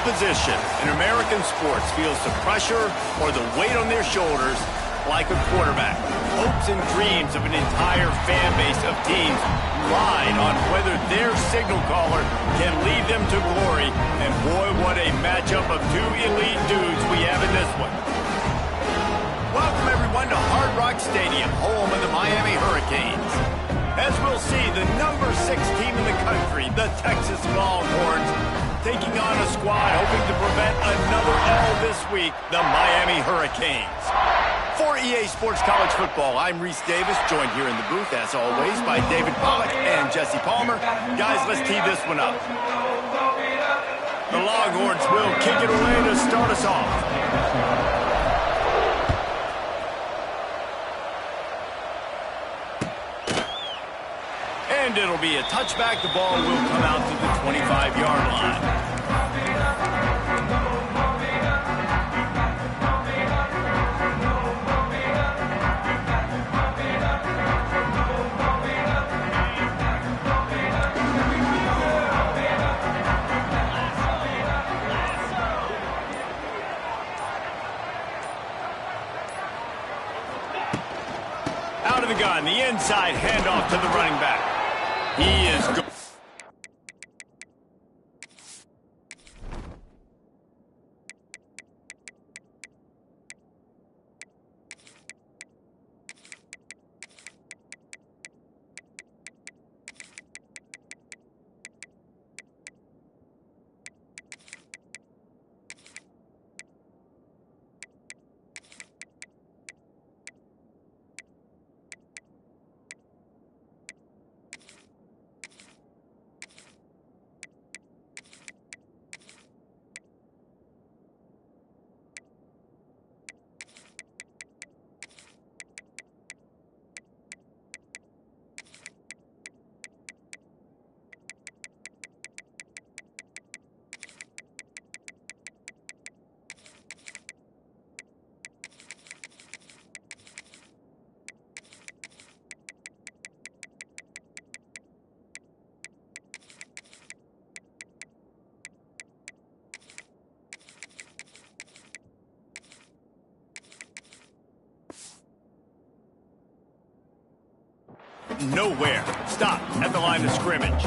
position in American sports feels the pressure or the weight on their shoulders like a quarterback. Hopes and dreams of an entire fan base of teams ride on whether their signal caller can lead them to glory. And boy, what a matchup of two elite dudes we have in this one. Welcome, everyone, to Hard Rock Stadium, home of the Miami Hurricanes. As we'll see, the number 6 team in the country, the Texas Longhorns, taking on a squad hoping to prevent another L this week, the Miami Hurricanes. For EA Sports College Football, I'm Reese Davis, joined here in the booth, as always, by David Pollack and Jesse Palmer. Guys, let's tee this one up. The Longhorns will kick it away to start us off. And it'll be a touchback. The ball will come out to the 25-yard line. Out of the gun, the inside handoff to the running back. He is good. Nowhere. Stop at the line of scrimmage.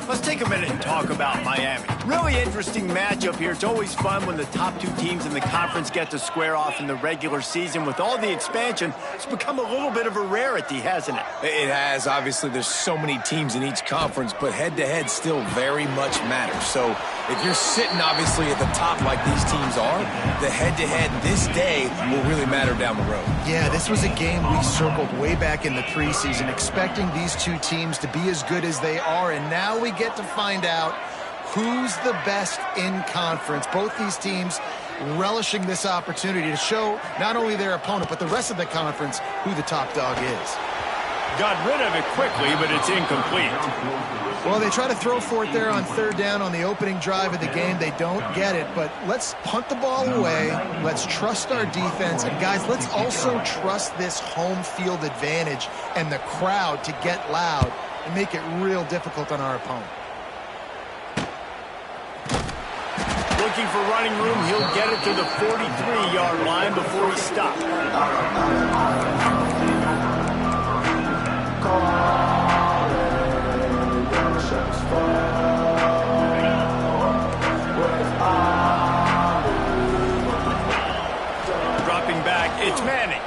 Let's take a minute and talk about Miami. Really interesting matchup here. It's always fun when the top 2 teams in the conference get to square off in the regular season. With all the expansion, it's become a little bit of a rarity, hasn't it? It has. Obviously, there's so many teams in each conference, but head-to-head still very much matters. So if you're sitting, obviously, at the top like these teams are, the head-to-head this day will really matter down the road. Yeah, this was a game we circled way back in the preseason, expecting these 2 teams to be as good as they are, and now we get to find out who's the best in conference. Both these teams relishing this opportunity to show not only their opponent, but the rest of the conference who the top dog is. Got rid of it quickly, but it's incomplete. Well, they try to throw for it there on 3rd down on the opening drive of the game. They don't get it, but let's punt the ball away. Let's trust our defense. And, guys, let's also trust this home field advantage and the crowd to get loud and make it real difficult on our opponent. Looking for running room. He'll get it to the 43-yard line before he stops. Dropping back, it's Manning.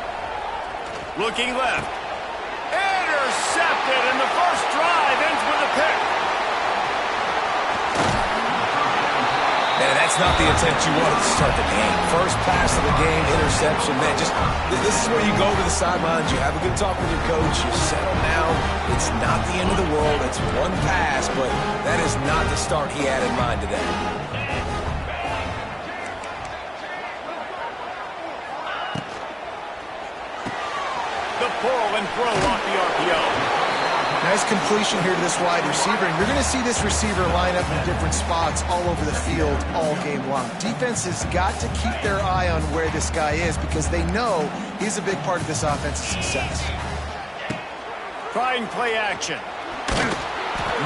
Looking left. Intercepted, and the first drive ends with a pick. Man, that's not the attempt you wanted to start the game. First pass of the game, interception. Man, this is where you go to the sidelines. You have a good talk with your coach. You settle down. It's not the end of the world. It's one pass, but that is not the start he had in mind today. The pull and throw off the RPO. Nice completion here to this wide receiver, and you're going to see this receiver line up in different spots all over the field all game long. Defense has got to keep their eye on where this guy is because they know he's a big part of this offense's success. Trying play action.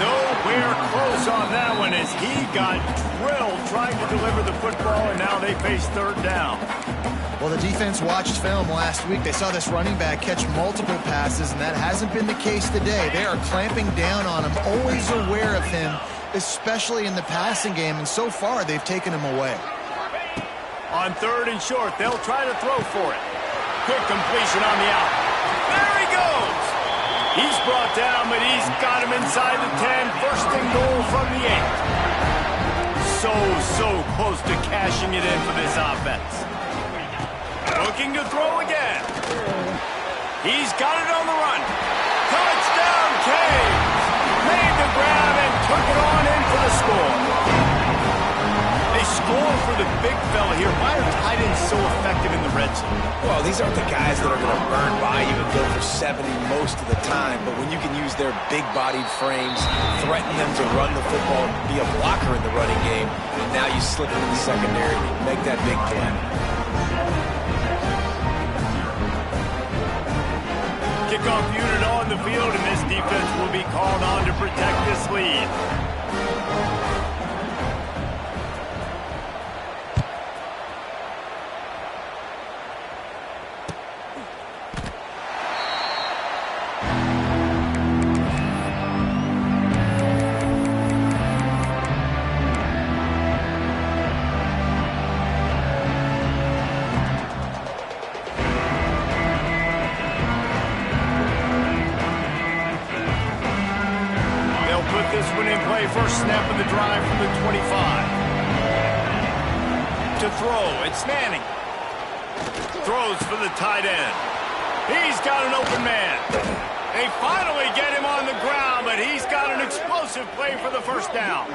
Nowhere close on that one as he got drilled trying to deliver the football, and now they face third down. Well, the defense watched film last week. They saw this running back catch multiple passes, and that hasn't been the case today. They are clamping down on him, always aware of him, especially in the passing game, and so far they've taken him away. On third and short, they'll try to throw for it. Quick completion on the out. There he goes! He's brought down, but he's got him inside the 10. First and goal from the 8. So close to cashing it in for this offense. Looking to throw again. He's got it on the run. Touchdown, Cave! Made the grab and took it on in for the score. They score for the big fella here. Why are tight ends so effective in the red zone? Well, these aren't the guys that are going to burn by you and go for 70 most of the time, but when you can use their big-bodied frames, threaten them to run the football, be a blocker in the running game, and now you slip into the secondary, make that big play. Kickoff unit on the field, and this defense will be called on to protect this lead. This one in play, first snap of the drive from the 25. To throw, it's Manning. Throws for the tight end. He's got an open man. They finally get him on the ground, but he's got an explosive play for the first down.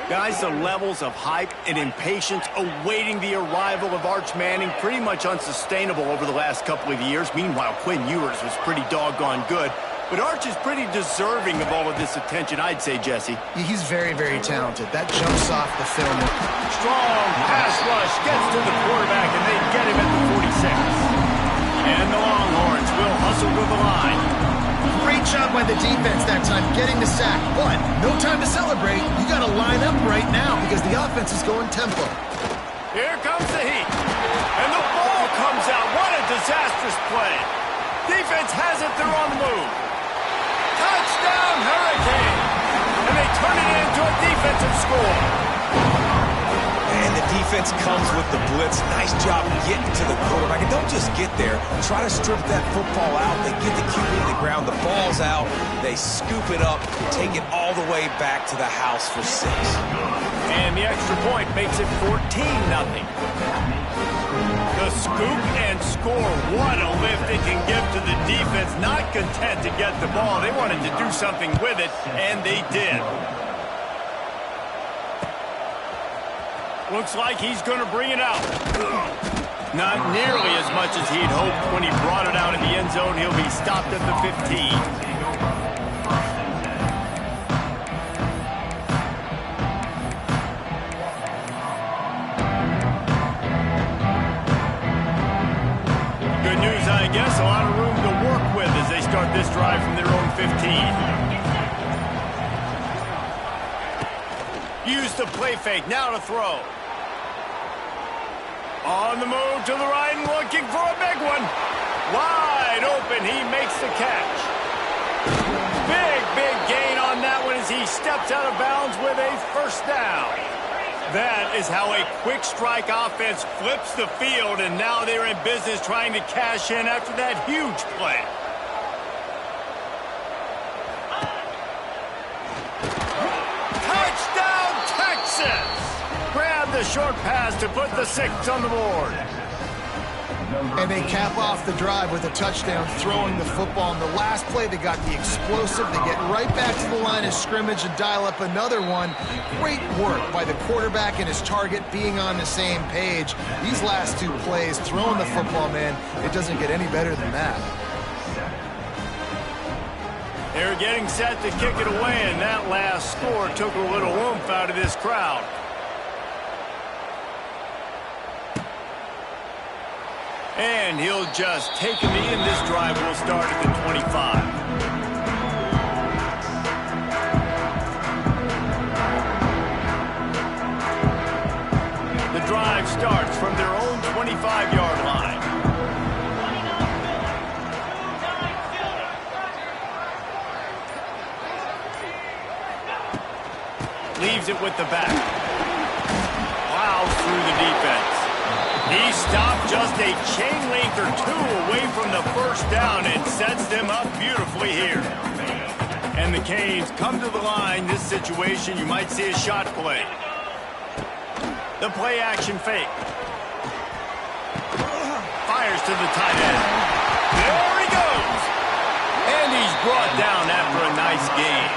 Guys, the levels of hype and impatience awaiting the arrival of Arch Manning pretty much unsustainable over the last couple of years. Meanwhile, Quinn Ewers was pretty doggone good. But Arch is pretty deserving of all of this attention, I'd say, Jesse. He's very, very talented. That jumps off the film. Strong pass rush gets to the quarterback, and they get him at the 46. And the Longhorns will hustle to the line. Great job by the defense that time, getting the sack. But no time to celebrate. You got to line up right now because the offense is going tempo. Here comes the heat. And the ball comes out. What a disastrous play. Defense has it. They're on the move. Touchdown, Hurricane! And they turn it into a defensive score. And the defense comes with the blitz. Nice job getting to the quarterback. And don't just get there. Try to strip that football out. They get the QB to the ground. The ball's out. They scoop it up, take it all the way back to the house for 6. And the extra point makes it 14-0. The scoop and score. What a lift it can give to the defense. Not content to get the ball. They wanted to do something with it, and they did. Looks like he's going to bring it out. Not nearly as much as he'd hoped when he brought it out in the end zone. He'll be stopped at the 15. I guess a lot of room to work with as they start this drive from their own 15. Use the play fake, now to throw. On the move to the right and looking for a big one. Wide open, he makes the catch. Big gain on that one as he steps out of bounds with a first down. That is how a quick strike offense flips the field, and now they're in business trying to cash in after that huge play. Touchdown, Texas! Grab the short pass to put the 6 on the board. And they cap off the drive with a touchdown, throwing the football. In the last play, they got the explosive. They get right back to the line of scrimmage and dial up another one. Great work by the quarterback and his target being on the same page. These last 2 plays, throwing the football, man, it doesn't get any better than that. They're getting set to kick it away, and that last score took a little oomph out of this crowd. And he'll just take a knee, and this drive will start at the 25. 25-yard line. Leaves it with the back. Plows through the defense. He stopped just a chain length or two away from the first down and sets them up beautifully here. And the Canes come to the line. This situation, you might see a shot play. The play action fake. Fires to the tight end. There he goes. And he's brought down after a nice game.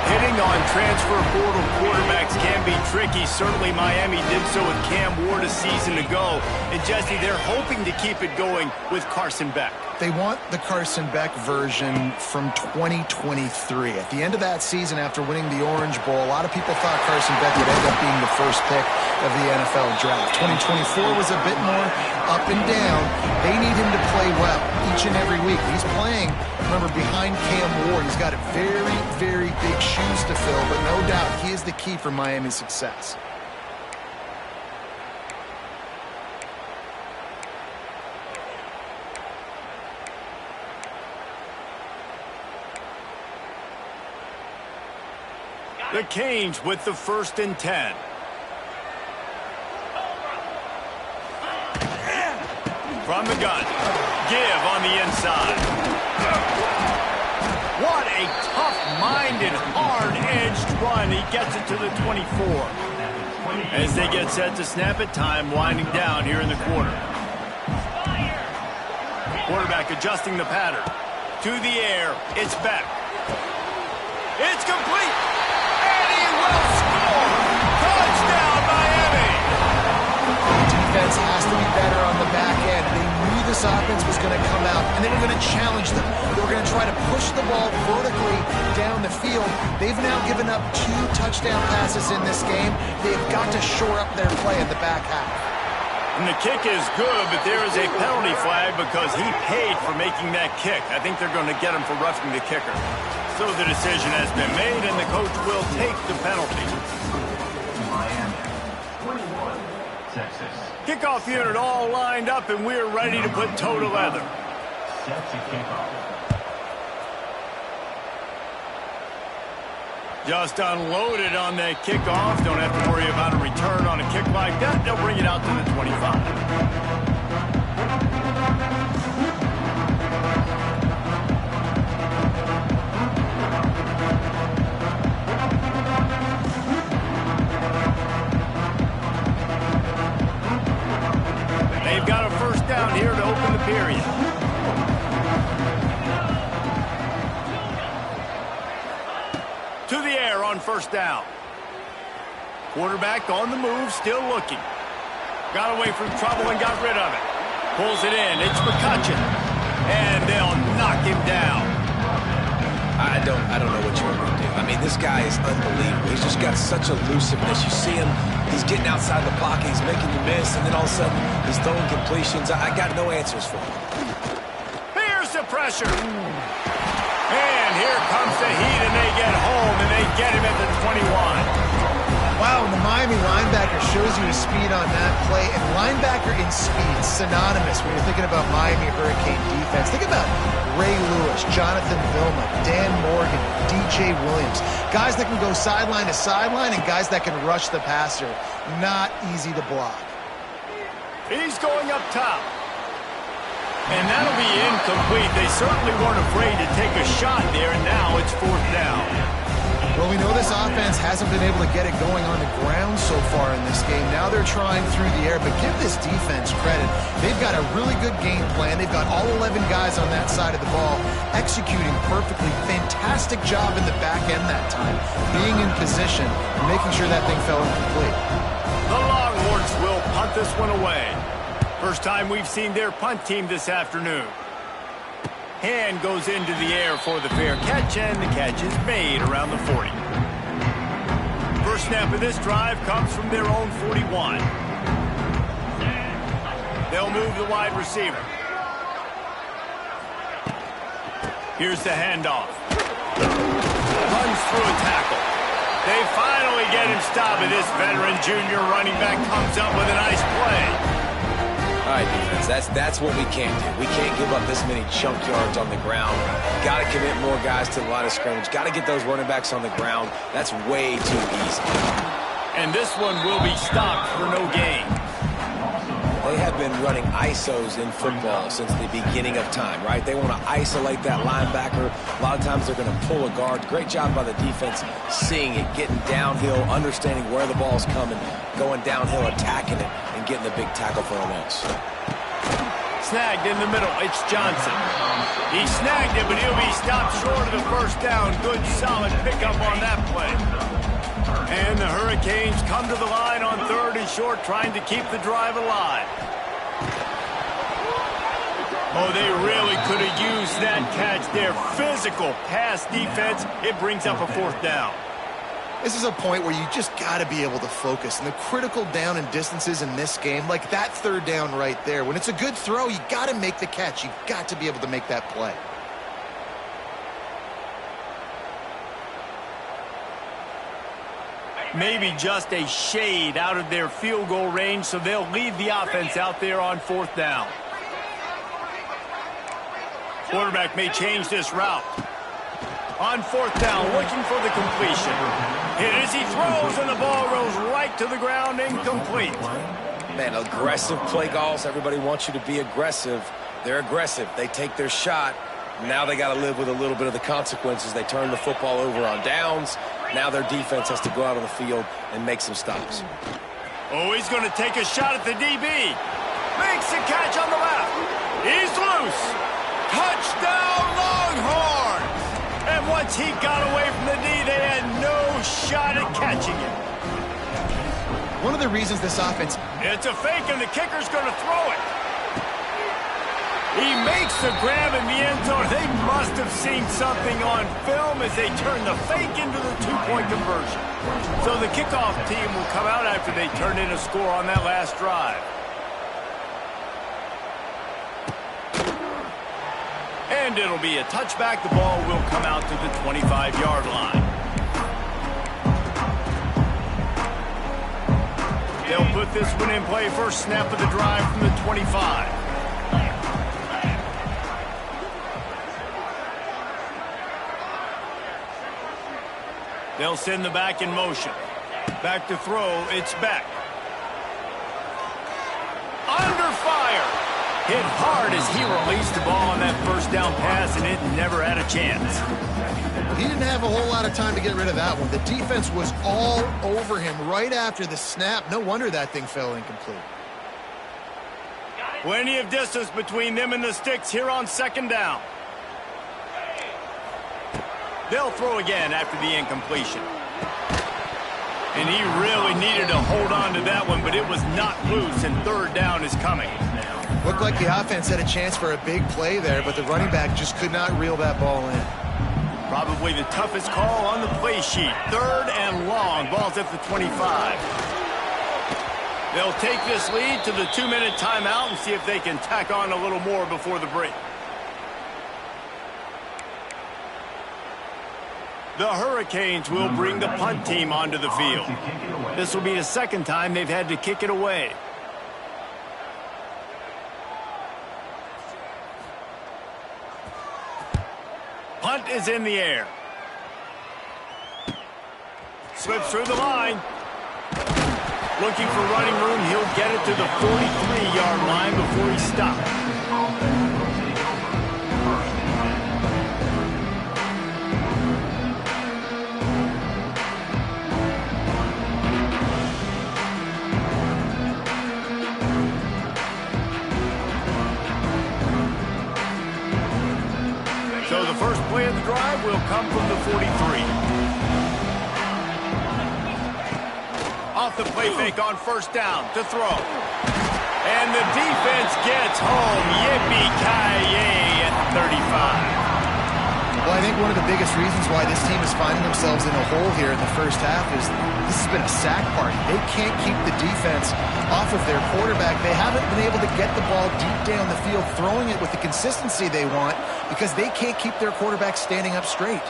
Hitting on transfer portal quarterbacks can be tricky. Certainly Miami did so with Cam Ward a season ago. And Jesse, they're hoping to keep it going with Carson Beck. They want the Carson Beck version from 2023. At the end of that season, after winning the Orange Bowl, a lot of people thought Carson Beck would end up being the first pick of the NFL draft. 2024 was a bit more up and down. They need him to play well each and every week. He's playing, remember, behind Cam Ward. He's got a very, very big shoes to fill, but no doubt he is the key for Miami's success. The Canes with the 1st and 10. From the gun. Give on the inside. What a tough-minded, hard-edged run. He gets it to the 24. As they get set to snap it, time winding down here in the quarter. Quarterback adjusting the pattern. To the air. It's Beck. It's complete. Will score. Touchdown, Miami. Defense has to be better on the back end. They knew this offense was going to come out, and they were going to challenge them. They were going to try to push the ball vertically down the field. They've now given up 2 touchdown passes in this game. They've got to shore up their play in the back half. And the kick is good, but there is a penalty flag because he paid for making that kick. I think they're going to get him for roughing the kicker. So the decision has been made, and the coach will take the penalty. Miami, 21, Texas. Kickoff unit all lined up, and we're ready to put toe to leather. Set to kick off. Just unloaded on that kickoff. Don't have to worry about a return on a kick like that. They'll bring it out to the 25. They've got a first down here to open the period. To the air on first down. Quarterback on the move, still looking. Got away from trouble and got rid of it. Pulls it in. It's McCutcheon. And they'll knock him down. I don't know what you want to do. I mean, this guy is unbelievable. He's just got such elusiveness. You see him, he's getting outside the pocket, he's making you miss, and then all of a sudden, he's throwing completions. I got no answers for him. Here's the pressure. And here comes the heat, and they get home, and they get him at the 21. Wow, and the Miami linebacker shows you his speed on that play, and linebacker in speed, synonymous when you're thinking about Miami Hurricane defense. Think about Ray Lewis, Jonathan Vilma, Dan Morgan, DJ Williams. Guys that can go sideline to sideline and guys that can rush the passer. Not easy to block. He's going up top. And that'll be incomplete. They certainly weren't afraid to take a shot there, and now it's 4th down. Well, we know this offense hasn't been able to get it going on the ground so far in this game. Now they're trying through the air, but give this defense credit. They've got a really good game plan. They've got all 11 guys on that side of the ball executing perfectly. Fantastic job in the back end that time, being in position, making sure that thing fell incomplete. The Longhorns will punt this one away. First time we've seen their punt team this afternoon. Hand goes into the air for the fair catch, and the catch is made around the 40. First snap of this drive comes from their own 41. They'll move the wide receiver. Here's the handoff. Runs through a tackle. They finally get him stopped, and this veteran junior running back comes up with a nice play. All right, defense, that's what we can't do. We can't give up this many chunk yards on the ground. Got to commit more guys to the line of scrimmage. Got to get those running backs on the ground. That's way too easy. And this one will be stopped for no gain. They have been running ISOs in football since the beginning of time, right? They want to isolate that linebacker. A lot of times they're going to pull a guard. Great job by the defense seeing it, getting downhill, understanding where the ball's coming, going downhill, attacking it, and getting the big tackle for a loss. Snagged in the middle. It's Johnson. He snagged it, but he'll be stopped short of the first down. Good, solid pickup on that play. And the Hurricanes come to the line on 3rd and short, trying to keep the drive alive. Oh, they really could have used that catch there. Physical pass defense. It brings up a 4th down. This is a point where you just got to be able to focus. And the critical down and distances in this game, like that 3rd down right there, when it's a good throw, you got to make the catch. You got to be able to make that play. Maybe just a shade out of their field goal range, so they'll lead the offense out there on 4th down. Quarterback may change this route. On 4th down, looking for the completion. Hit as he throws, and the ball rolls right to the ground, incomplete. Man, aggressive play calls. Everybody wants you to be aggressive. They're aggressive. They take their shot. Now they got to live with a little bit of the consequences. They turn the football over on downs. Now their defense has to go out on the field and make some stops. Oh, he's going to take a shot at the DB. Makes the catch on the left. He's loose. Touchdown, Longhorns! And once he got away from the D, they had no shot at catching it. One of the reasons this offense... It's a fake, and the kicker's going to throw it. He makes the grab in the end zone. They must have seen something on film as they turn the fake into the 2-point conversion. So the kickoff team will come out after they turn in a score on that last drive. And it'll be a touchback. The ball will come out to the 25-yard line. They'll put this one in play. First snap of the drive from the 25. They'll send the back in motion. Back to throw. It's Beck. Under fire. Hit hard as he released the ball on that first down pass, and it never had a chance. He didn't have a whole lot of time to get rid of that one. The defense was all over him right after the snap. No wonder that thing fell incomplete. Plenty of distance between them and the sticks here on 2nd down. They'll throw again after the incompletion. And he really needed to hold on to that one, but it was not loose, and 3rd down is coming. Looked like the offense had a chance for a big play there, but the running back just could not reel that ball in. Probably the toughest call on the play sheet. 3rd and long. Ball's at the 25. They'll take this lead to the 2-minute timeout and see if they can tack on a little more before the break. The Hurricanes will bring the punt team onto the field. This will be the 2nd time they've had to kick it away. Punt is in the air. Slips through the line. Looking for running room. He'll get it to the 43-yard line before he stops. So the first play of the drive will come from the 43. Off the play fake on 1st down to throw. And the defense gets home. Yippee-ki-yay at 35. Well, I think one of the biggest reasons why this team is finding themselves in a hole here in the first half is this has been a sack party. They can't keep the defense off of their quarterback. They haven't been able to get the ball deep down the field, throwing it with the consistency they want because they can't keep their quarterback standing up straight.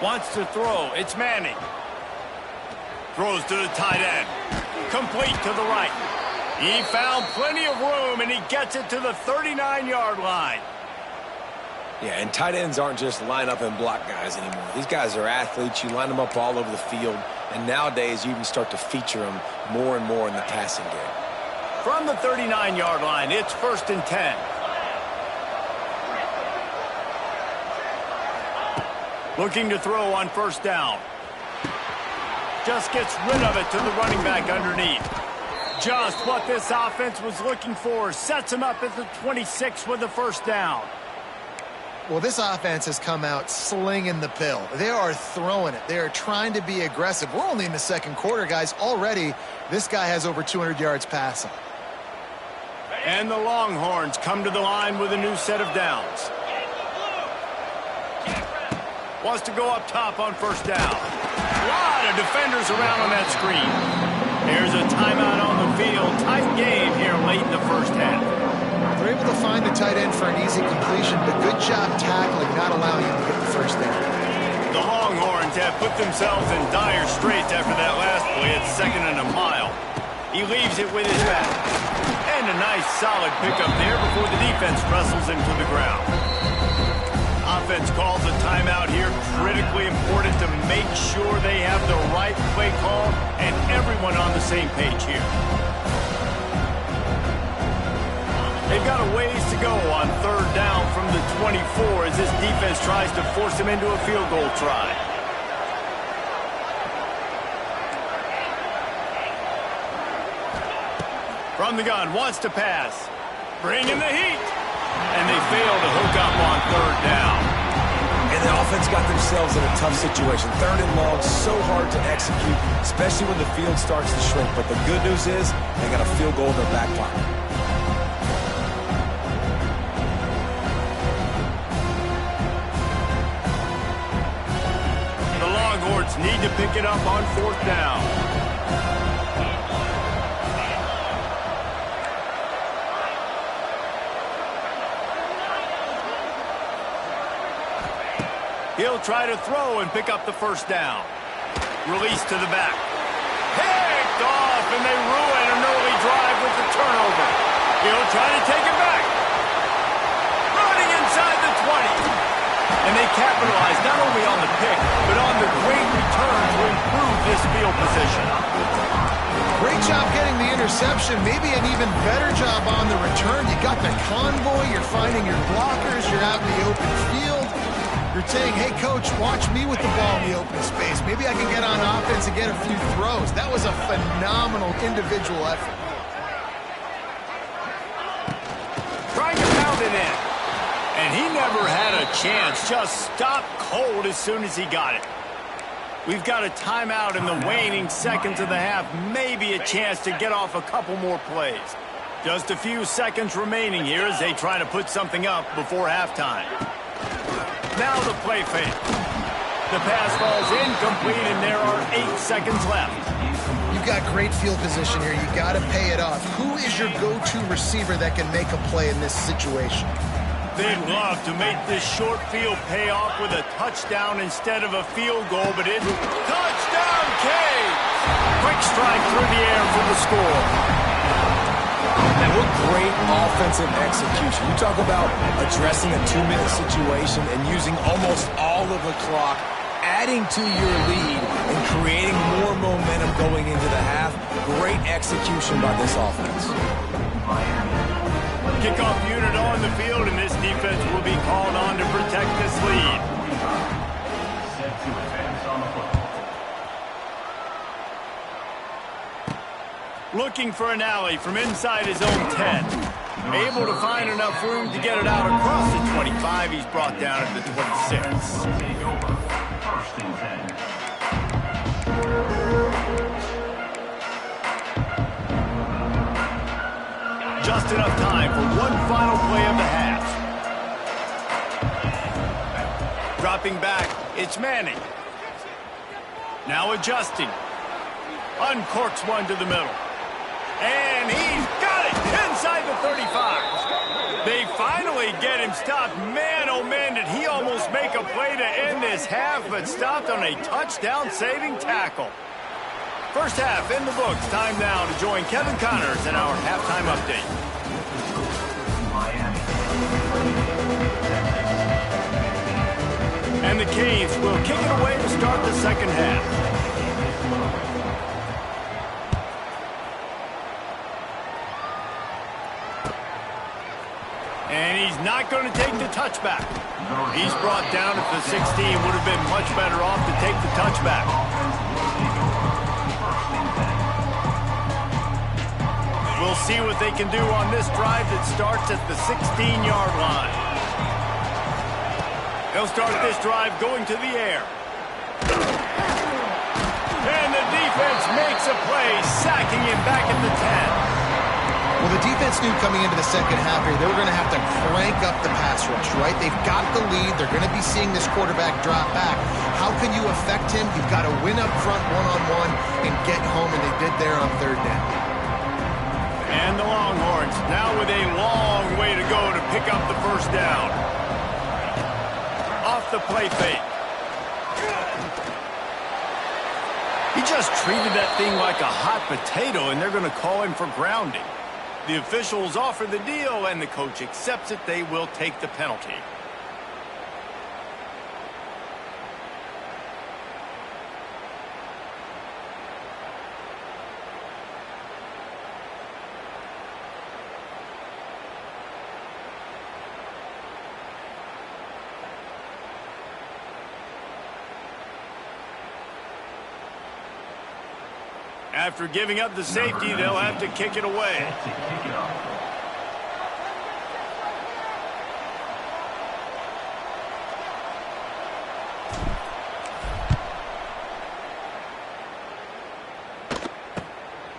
Wants to throw. It's Manning. Throws to the tight end. Complete to the right. He found plenty of room, and he gets it to the 39-yard line. Yeah, and tight ends aren't just line up and block guys anymore. These guys are athletes. You line them up all over the field, and nowadays you even start to feature them more and more in the passing game. From the 39-yard line, it's 1st and 10. Looking to throw on 1st down. Just gets rid of it to the running back underneath. Just what this offense was looking for. Sets him up at the 26 with the 1st down. Well, this offense has come out slinging the pill. They are throwing it. They are trying to be aggressive. We're only in the 2nd quarter, guys. Already, this guy has over 200 yards passing. And the Longhorns come to the line with a new set of downs. Wants to go up top on 1st down. A lot of defenders around on that screen. Here's a timeout on the field. Tight game here late in the 1st half. They're able to find the tight end for an easy completion, but good job tackling, not allowing him to get the 1st down. The Longhorns have put themselves in dire straits after that last play at 2nd and a mile. He leaves it with his back. And a nice solid pickup there before the defense wrestles him to the ground. Offense calls a timeout here. Critically important to make sure they have the right play call and everyone on the same page here. They've got a ways to go on 3rd down from the 24 as this defense tries to force them into a field goal try. From the gun, wants to pass. Bringing the heat. And they fail to hook up on 3rd down. And the offense got themselves in a tough situation. 3rd and long, so hard to execute, especially when the field starts to shrink. But the good news is they got a field goal in their back pocket. The Longhorns need to pick it up on 4th down. He'll try to throw and pick up the 1st down. Release to the back. Picked off, and they ruin an early drive with the turnover. He'll try to take it back. Running inside the 20. And they capitalize not only on the pick, but on the great return to improve this field position. Great job getting the interception. Maybe an even better job on the return. You got the convoy. You're finding your blockers. You're out in the open field. You're saying, hey, coach, watch me with the ball in the open space. Maybe I can get on offense and get a few throws. That was a phenomenal individual effort. Trying to pound it in. And he never had a chance. Just stopped cold as soon as he got it. We've got a timeout in the waning seconds of the half. Maybe a chance to get off a couple more plays. Just a few seconds remaining here as they try to put something up before halftime. Now the play fake. The pass falls incomplete, and there are 8 seconds left. You've got great field position here. You got to pay it off. Who is your go-to receiver that can make a play in this situation? They'd love to make this short field pay off with a touchdown instead of a field goal, but it's touchdown Cage! Quick strike through the air for the score. And what great offensive execution. You talk about addressing a 2-minute situation and using almost all of the clock, adding to your lead and creating more momentum going into the half. Great execution by this offense. Kickoff unit on the field, and this defense will be called on to protect this lead. Set to advance on the football. Looking for an alley from inside his own 10. Able to find enough room to get it out across the 25. He's brought down at the 26. Take over. 1st and 10. Just enough time for one final play of the half. Dropping back, it's Manning. Now adjusting. Uncorks one to the middle. And he's got it inside the 35. They finally finally get him stopped. Man, oh man, did he almost make a play to end this half, but stopped on a touchdown-saving tackle. First half in the books. Time now to join Kevin Connors in our halftime update. And the Canes will kick it away to start the second half. And he's not going to take the touchback. He's brought down at the 16. Would have been much better off to take the touchback. We'll see what they can do on this drive that starts at the 16-yard line. They'll start this drive going to the air. And the defense makes a play, sacking him back at the 10. Well, the defense knew coming into the second half here they were going to have to crank up the pass rush, right? They've got the lead. They're going to be seeing this quarterback drop back. How can you affect him? You've got to win up front one-on-one and get home, and they did there on third down. And the Longhorns now with a long way to go to pick up the first down. Off the play fake. He just treated that thing like a hot potato, and they're going to call him for grounding. The officials offer the deal, and the coach accepts it. They will take the penalty. After giving up the safety, they'll have to kick it away.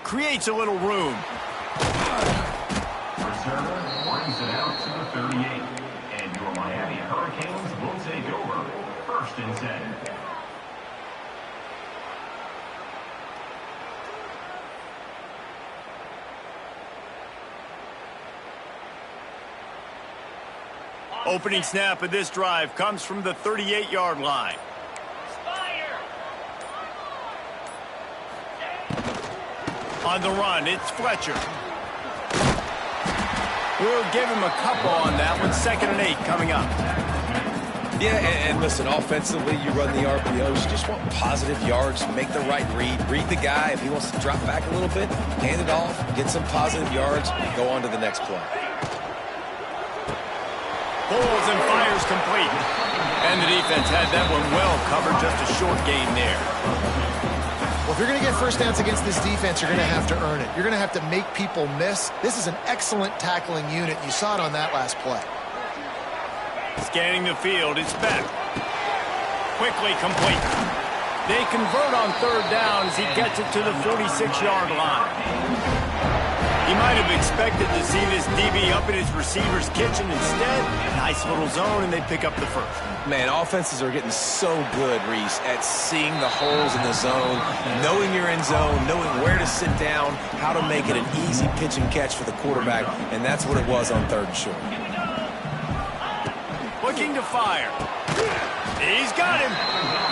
Creates a little room. Reserve brings it out to the 38. And your Miami Hurricanes will take over. 1st and 10. Opening snap of this drive comes from the 38-yard line. On the run, it's Fletcher. We'll give him a couple on that one. 2nd and 8 coming up. Yeah, and listen, offensively, you run the RPOs. You just want positive yards, make the right read the guy. If he wants to drop back a little bit, hand it off, get some positive yards, go on to the next play. Pulls and fires complete. And the defense had that one well covered, just a short gain there. Well, if you're going to get first downs against this defense, you're going to have to earn it. You're going to have to make people miss. This is an excellent tackling unit. You saw it on that last play. Scanning the field, it's back. Quickly complete. They convert on 3rd down as he gets it to the 46-yard line. He might have expected to see this DB up in his receiver's kitchen. Instead, nice little zone, and they pick up the first. Man, offenses are getting so good, Reese, at seeing the holes in the zone, knowing you're in zone, knowing where to sit down, how to make it an easy pitch and catch for the quarterback, and that's what it was on 3rd and short. Looking to fire. He's got him.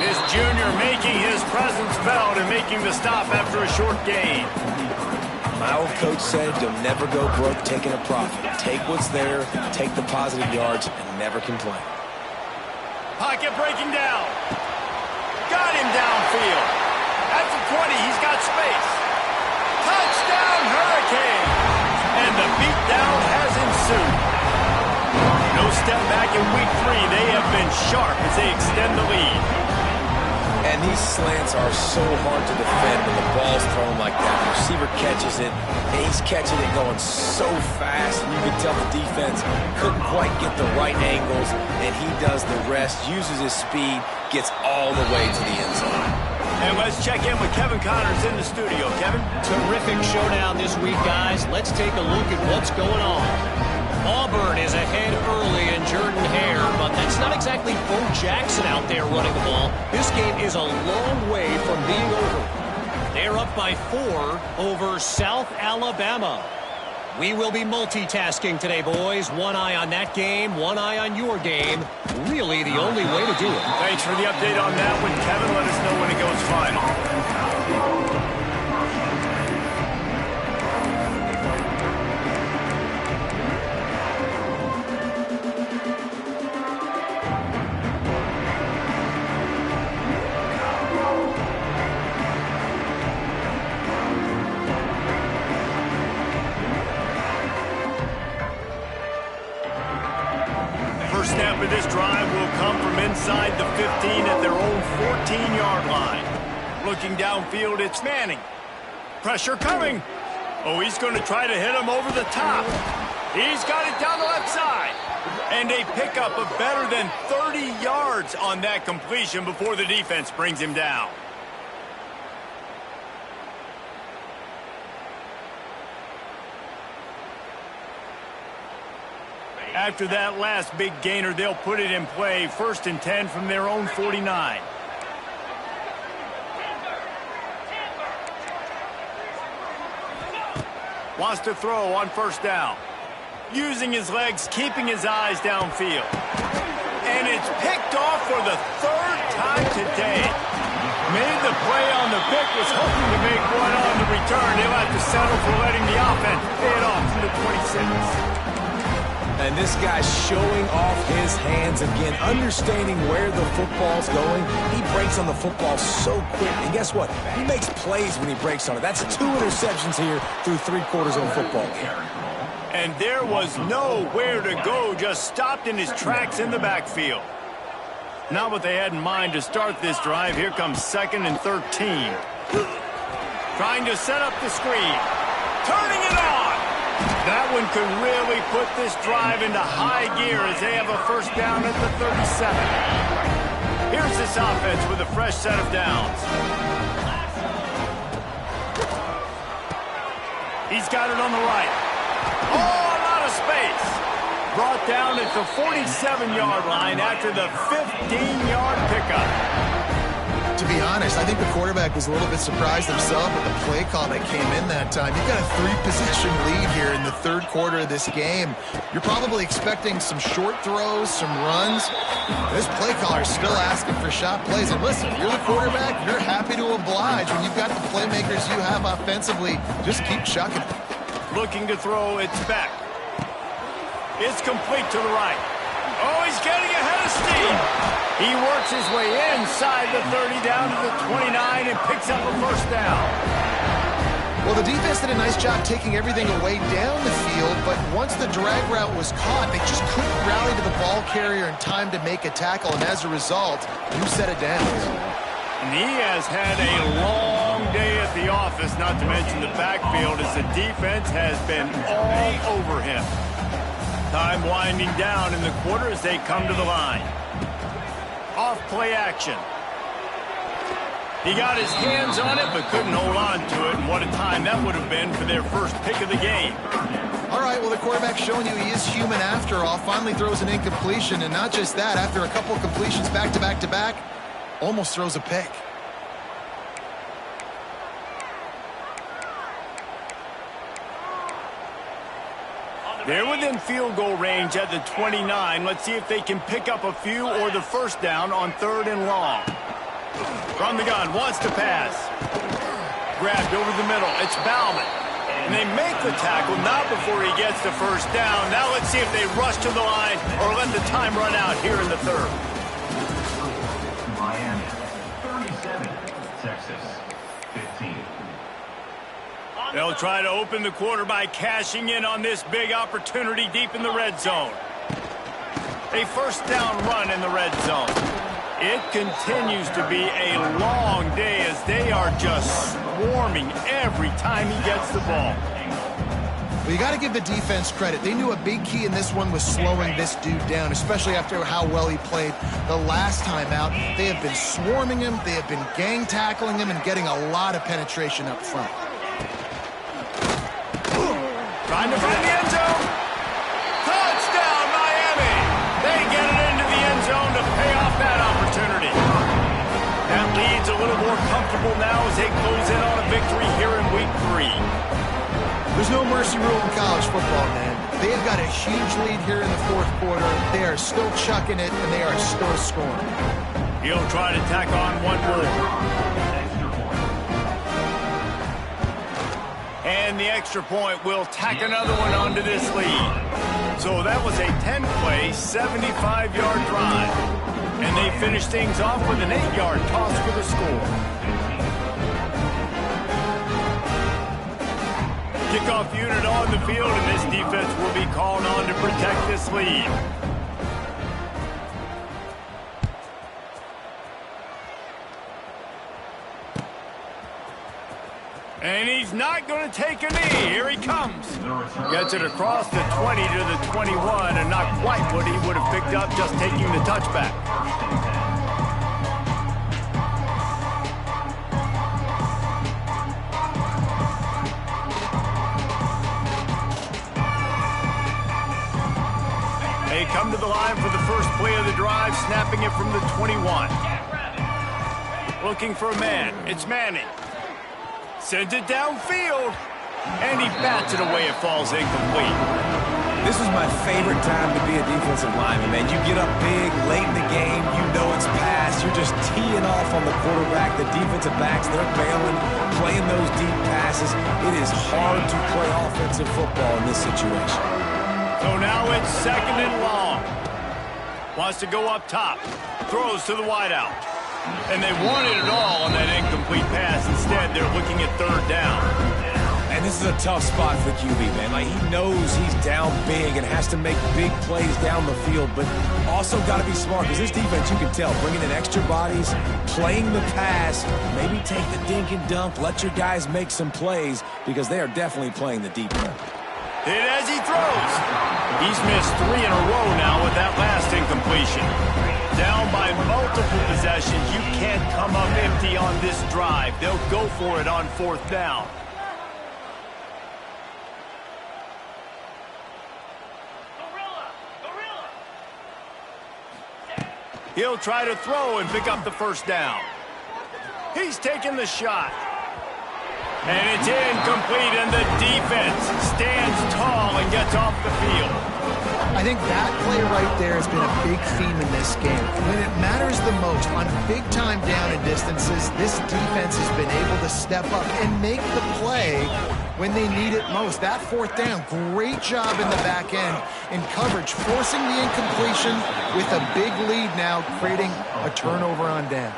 This junior making his presence felt and making the stop after a short gain. My old coach said you'll never go broke taking a profit. Take what's there, take the positive yards, and never complain. Pocket breaking down. Got him downfield. At the 20, he's got space. Touchdown, Hurricanes. And the beatdown has ensued. No step back in week 3. They have been sharp as they extend the lead. And these slants are so hard to defend when the ball's thrown like that. The receiver catches it, and he's catching it going so fast. You can tell the defense couldn't quite get the right angles, and he does the rest, uses his speed, gets all the way to the end zone. And let's check in with Kevin Connors in the studio. Kevin? Terrific showdown this week, guys. Let's take a look at what's going on. Auburn is ahead early in Jordan Hare, but that's not exactly Bo Jackson out there running the ball. This game is a long way from being over. They're up by 4 over South Alabama. We will be multitasking today, boys. One eye on that game, one eye on your game. Really the only way to do it. Thanks for the update on that one, Kevin. Let us know when it goes final. First snap of this drive will come from inside the 15 at their own 14-yard line. Looking downfield, it's Manning. Pressure coming. Oh, he's going to try to hit him over the top. He's got it down the left side. And a pickup of better than 30 yards on that completion before the defense brings him down. After that last big gainer, they'll put it in play. 1st and 10 from their own 49. Wants to throw on 1st down. Using his legs, keeping his eyes downfield. And it's picked off for the 3rd time today. Made the play on the pick, was hoping to make one on the return. They'll have to settle for letting the offense pay it off from the 26. And this guy's showing off his hands again, understanding where the football's going. He breaks on the football so quick. And guess what? He makes plays when he breaks on it. That's 2 interceptions here through 3 quarters of a football game. And there was nowhere to go, just stopped in his tracks in the backfield. Not what they had in mind to start this drive. Here comes 2nd and 13. Trying to set up the screen. Turning it on. That one could really put this drive into high gear as they have a 1st down at the 37. Here's this offense with a fresh set of downs. He's got it on the right. Oh, a lot of space. Brought down at the 47-yard line after the 15-yard pickup. To be honest, I think the quarterback was a little bit surprised himself with the play call that came in that time. You've got a 3-possession lead here in the 3rd quarter of this game. You're probably expecting some short throws, some runs. This play caller is still asking for shot plays. And listen, if you're the quarterback, you're happy to oblige. When you've got the playmakers you have offensively, just keep chucking. Looking to throw, it's back. It's complete to the right. Oh, he's getting ahead of steam. He works his way inside the 30 down to the 29 and picks up a 1st down. Well, the defense did a nice job taking everything away down the field, but once the drag route was caught, they just couldn't rally to the ball carrier in time to make a tackle, and as a result, you set it down. And he has had a long day at the office, not to mention the backfield, as the defense has been all over him. Time winding down in the quarter as they come to the line. Off play action. He got his hands on it, but couldn't hold on to it. And what a time that would have been for their 1st pick of the game. All right, well, the quarterback's showing you he is human after all. Finally throws an incompletion, and not just that, after a couple of completions back to back to back, almost throws a pick. They're within field goal range at the 29. Let's see if they can pick up a few or the 1st down on 3rd and long. From the gun, wants to pass. Grabbed over the middle. It's Bauman. And they make the tackle, not before he gets the 1st down. Now let's see if they rush to the line or let the time run out here in the 3rd. Miami, 37. Texas, 15. They'll try to open the quarter by cashing in on this big opportunity deep in the red zone. A 1st down run in the red zone. It continues to be a long day as they are just swarming every time he gets the ball. Well, you got to give the defense credit. They knew a big key in this one was slowing this dude down, especially after how well he played the last time out. They have been swarming him. They have been gang tackling him and getting a lot of penetration up front. Trying to find the end zone. Touchdown, Miami. They get it into the end zone to pay off that opportunity. That lead's a little more comfortable now as they close in on a victory here in week 3. There's no mercy rule in college football, man. They have got a huge lead here in the fourth quarter. They are still chucking it, and they are still scoring. He'll try to tack on one more. And the extra point will tack another one onto this lead. So that was a 10-play, 75-yard drive. And they finish things off with an 8-yard toss for the score. Kickoff unit on the field, and this defense will be called on to protect this lead. And he's not going to take a knee. Here he comes. Gets it across the 20 to the 21, and not quite what he would have picked up just taking the touchback. They come to the line for the first play of the drive, snapping it from the 21. Looking for a man. It's Manning. Sends it downfield, and he bats it away. It falls incomplete. This is my favorite time to be a defensive lineman, man. You get up big, late in the game, you know it's pass. You're just teeing off on the quarterback. The defensive backs, they're bailing, playing those deep passes. It is hard to play offensive football in this situation. So now it's second and long. Wants to go up top. Throws to the wideout. And they wanted it all on that incomplete pass. Instead, they're looking at third down. And this is a tough spot for the QB, man. Like, he knows he's down big and has to make big plays down the field, but also got to be smart because this defense, you can tell, bringing in extra bodies, playing the pass, maybe take the dink and dunk, let your guys make some plays because they are definitely playing the deep end. Hit as he throws. He's missed 3 in a row now with that last incompletion. Down by multiple possessions. You can't come up empty on this drive. They'll go for it on fourth down. He'll try to throw and pick up the first down. He's taking the shot. And it's incomplete, and the defense stands tall and gets off the field. I think that play right there has been a big theme in this game. When it matters the most, on big-time down and distances, this defense has been able to step up and make the play when they need it most. That fourth down, great job in the back end in coverage, forcing the incompletion with a big lead now, creating a turnover on down.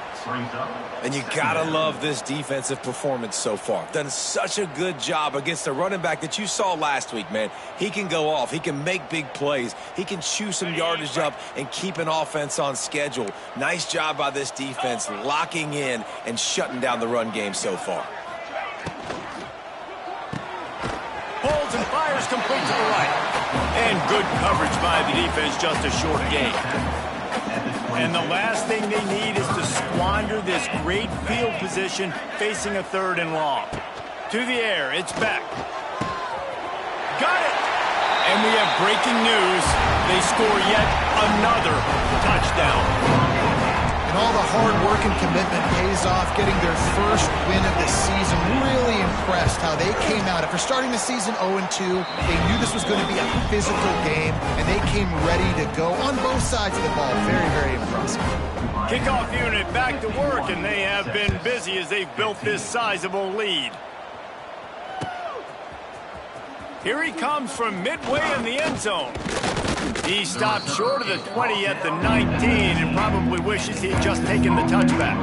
And you gotta love this defensive performance so far. Done such a good job against the running back that you saw last week, man. He can go off. He can make big plays. He can chew some yardage up and keep an offense on schedule. Nice job by this defense locking in and shutting down the run game so far. Holds and fires complete to the right. And good coverage by the defense, just a short gain. And the last thing they need is to squander this great field position facing a third and long. To the air, it's back. Got it! And we have breaking news. They score yet another touchdown. And all the hard work and commitment pays off, getting their first win of the season. Really impressed how they came out. After starting the season 0-2, they knew this was going to be a physical game, and they came ready to go on both sides of the ball. Very, very impressive. Kickoff unit back to work, and they have been busy as they've built this sizable lead. Here he comes from midway in the end zone. He stopped short of the 20 at the 19 and probably wishes he had just taken the touchback.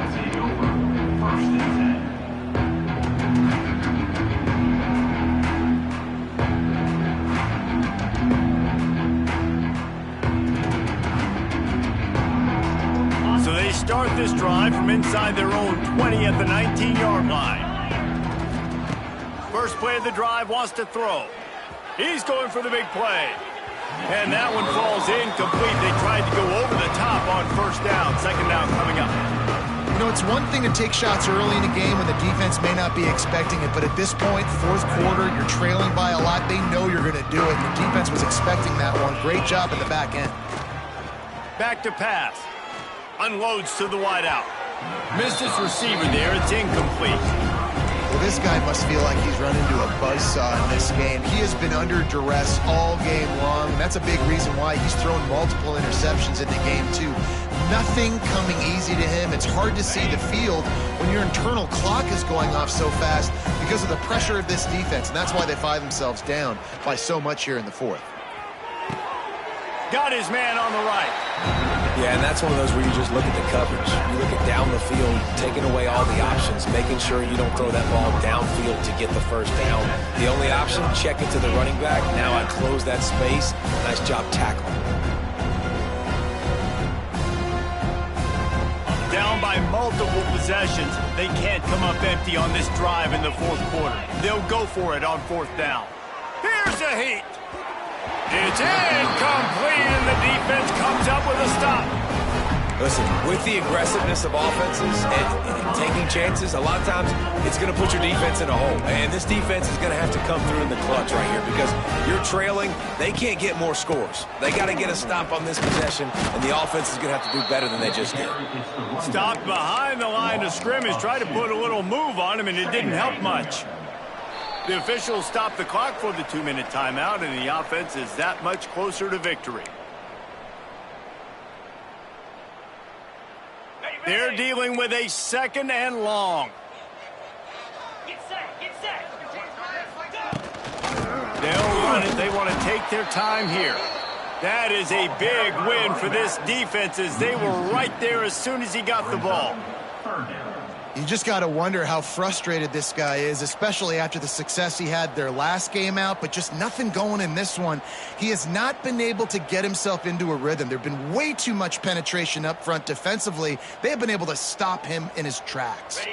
So they start this drive from inside their own 20 at the 19-yard line. First play of the drive, wants to throw. He's going for the big play. And that one falls incomplete. They tried to go over the top on first down. Second down coming up. You know, it's one thing to take shots early in a game when the defense may not be expecting it, but at this point, fourth quarter, you're trailing by a lot. They know you're going to do it. The defense was expecting that one. Great job at the back end. Back to pass. Unloads to the wideout. Missed his receiver there. It's incomplete. this guy must feel like he's run into a buzzsaw in this game. He has been under duress all game long, and that's a big reason why he's thrown multiple interceptions in the game, too. Nothing coming easy to him. It's hard to see the field when your internal clock is going off so fast because of the pressure of this defense, and that's why they find themselves down by so much here in the fourth. Got his man on the right. Yeah, and that's one of those where you just look at the coverage. You look at down the field, taking away all the options, making sure you don't throw that ball downfield to get the first down. The only option, check it to the running back. Now I close that space. Nice job tackling. Down by multiple possessions, they can't come up empty on this drive in the fourth quarter. They'll go for it on fourth down. Here's a heat. It's incomplete, and the defense comes up with a stop. Listen, with the aggressiveness of offenses and taking chances, a lot of times it's going to put your defense in a hole. And this defense is going to have to come through in the clutch right here because you're trailing. They can't get more scores. They got to get a stop on this possession, and the offense is going to have to do better than they just did. Stopped behind the line of scrimmage, tried to put a little move on him, and it didn't help much. The officials stopped the clock for the 2-minute timeout, and the offense is that much closer to victory. They're dealing with a 2nd and long. They'll run it. They want to take their time here. That is a big win for this defense as they were right there as soon as he got the ball. You just got to wonder how frustrated this guy is, especially after the success he had their last game out, but just nothing going in this one. He has not been able to get himself into a rhythm. There have been way too much penetration up front defensively. They have been able to stop him in his tracks.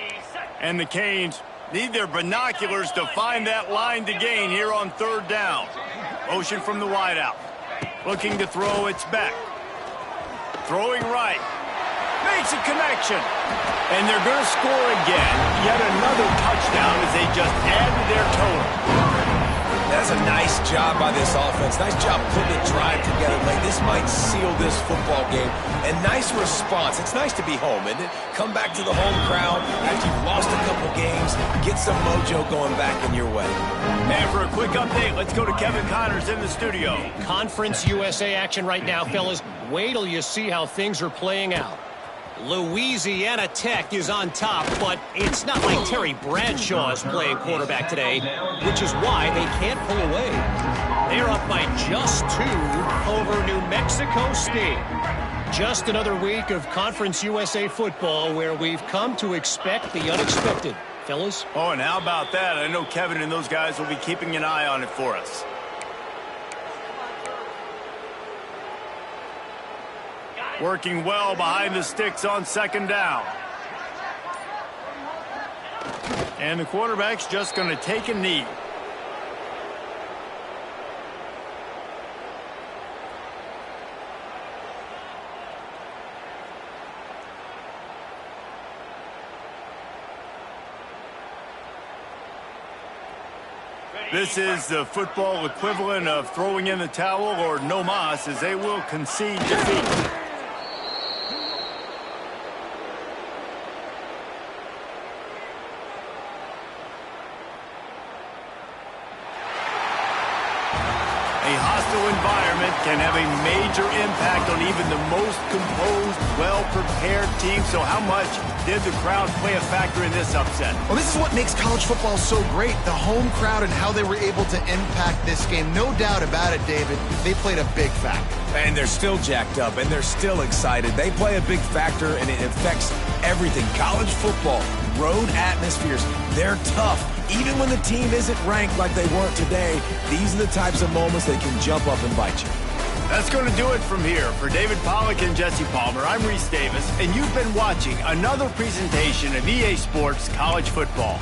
And the Canes need their binoculars to find that line to gain here on 3rd down. Motion from the wideout. Looking to throw, it's back. Throwing right. Makes a connection. And they're going to score again. Yet another touchdown as they just added their total. That's a nice job by this offense. Nice job putting the drive together late. This might seal this football game. And nice response. It's nice to be home, isn't it? Come back to the home crowd after you've lost a couple games. Get some mojo going back in your way. And for a quick update, let's go to Kevin Connors in the studio. Conference USA action right now, fellas. Wait till you see how things are playing out. Louisiana Tech is on top, but it's not like Terry Bradshaw is playing quarterback today, which is why they can't pull away. They're up by just 2 over New Mexico State. Just another week of Conference USA football where we've come to expect the unexpected. Fellas? Oh, and how about that? I know Kevin and those guys will be keeping an eye on it for us. Working well behind the sticks on 2nd down. And the quarterback's just going to take a knee. This is the football equivalent of throwing in the towel or no mas, as they will concede defeat. A hostile environment can have a major impact on even the most composed, well-prepared team. So how much did the crowd play a factor in this upset? Well, this is what makes college football so great, the home crowd and how they were able to impact this game. No doubt about it, David. They played a big factor. And they're still jacked up, and they're still excited. They play a big factor, and it affects everything. College football, road atmospheres, they're tough. Even when the team isn't ranked like they weren't today, these are the types of moments that can jump up and bite you. That's going to do it from here. For David Pollack and Jesse Palmer, I'm Reese Davis, and you've been watching another presentation of EA Sports College Football.